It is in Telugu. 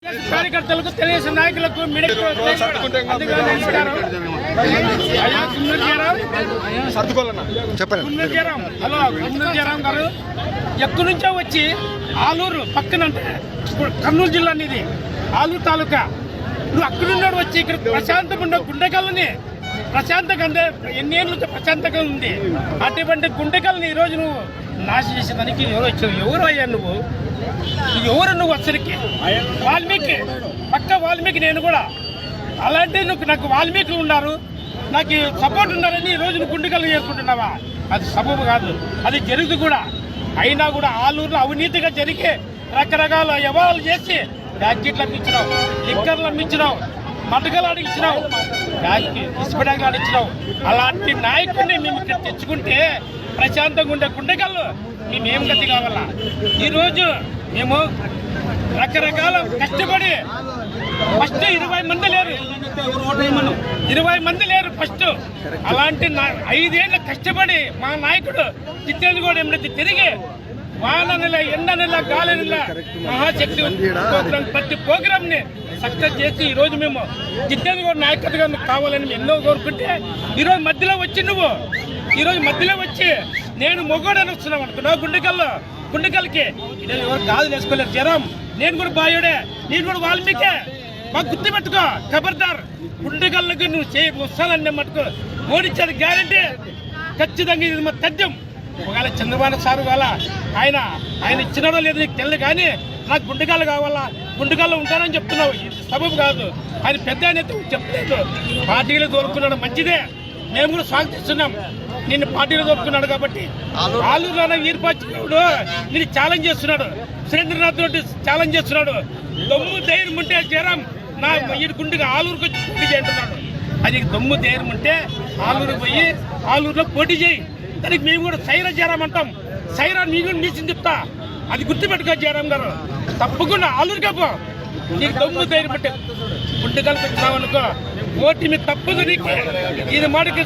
కార్యకర్తలకు తెలుగుదేశం నాయకులకు హలో జయరాం గారు ఎక్కడి నుంచో వచ్చి ఆలూరు పక్కనంటే కర్నూలు జిల్లా అనేది ఆలూరు తాలూకా నువ్వు అక్కడున్నాడు వచ్చి ఇక్కడ ప్రశాంతంగా ఉండే గుండెకల్ని ప్రశాంతంగా అంటే ఎన్నేళ్ళ నుంచి ప్రశాంతంగా ఉంది అటువంటి గుండెకల్ని ఈరోజు నువ్వు నాశనం చేసేదానికి ఎవరు వచ్చావు? ఎవరు అయ్యా నువ్వు? నువ్వు అసలుకి వాల్మీకి పక్క వాల్మీకి నేను కూడా అలాంటి నాకు వాల్మీకులు ఉన్నారు, నాకు సపోర్ట్ ఉన్నారని ఈ రోజు నువ్వు గుండెకల్ని చేసుకుంటున్నావా? అది సబబు కాదు, అది జరుగుతూ కూడా. అయినా కూడా ఆలూరులో అవినీతిగా జరిగి రకరకాల వ్యవహారాలు చేసి బ్యాకెట్లు అమ్మించినావు, లిక్కర్లు అమ్మించినావు, మటకలు అడిగించినావు, ఇసుపడాకులు అడిగించినావు. అలాంటి నాయకుడిని మేము ఇక్కడ తెచ్చుకుంటే ప్రశాంతంగా ఉండే గుండెకల్లు మేమేం గతి కావాలా? ఈరోజు మేము రకరకాల కష్టపడి ఫస్ట్ 20 మంది లేరు, 20 మంది లేరు ఫస్ట్. అలాంటి 5 ఏళ్ళు కష్టపడి మా నాయకుడు జితేంద్ర గౌడ్ ఏమైనా తిరిగి వాన నెల, ఎండ నెల, గాలి నెల మహాశక్తి ప్రతి ప్రోగ్రామ్ ని సక్సెస్ చేసి ఈరోజు మేము జితేంద్ర గౌడ్ నాయకత్వం కావాలని ఎన్నో కోరుకుంటే ఈరోజు మధ్యలో వచ్చి నువ్వు ఈరోజు మధ్యలో వచ్చి నేను మొగోడని వస్తున్నావు అనుకున్నావు. గుండెకల్కి ఎవరు గాజులు వేసుకోలేరు జరం. నేను కూడా బాయుడే, నేను కూడా వాల్మీకే. మాకు గుర్తు పెట్టుకో, ఖబర్దార్. గుండెకల్కి నువ్వు వస్తానన్నే మటుకు ఓడించేది గ్యారంటీ ఖచ్చితంగా. ఇది మా తథ్యం. ఒకవేళ చంద్రబాబు సారు వాళ్ళ ఆయన ఇచ్చినాడో లేదో నీకు తెలియదు, కానీ నాకు గుండెకాళ్ళు కావాలా, గుండెకాళ్ళు ఉంటానని చెప్తున్నావు. ఇది సబబు కాదు. ఆయన పెద్ద ఆయన చెప్పలేదు. పార్టీలో దొరుకుతున్నాడు మంచిదే, మేము కూడా స్వాగతిస్తున్నాం. నిన్ను పార్టీలో దొరుకుతున్నాడు కాబట్టి ఆలూరులో వీరపాచినాడు నేను ఛాలెంజ్ చేస్తున్నాడు, సురేంద్రనాథ్ రెడ్డి ఛాలెంజ్ చేస్తున్నాడు. దమ్ము ధైర్యం ఉంటే జరం నా ఈ గుండెగా ఆలూరుకి వచ్చి పోటీ చేయంటున్నాడు. అది దమ్ము ధైర్యం ఉంటే ఆలూరుకి పోయి ఆలూరులో పోటీ చేయి. దానికి మేము కూడా సైరా జయరాం అంటాం. సైరా నీకు నీచని చెప్తా, అది గుర్తుపెట్టుకో జయరాం గారు. తప్పకుండా ఆలూరుకే పో, నీకు దమ్ము ధైర్యం ఉంటే. గుండె కల్పించినావు అనుకో ఓటి మీద తప్పదు నీకు. ఇది మాటకి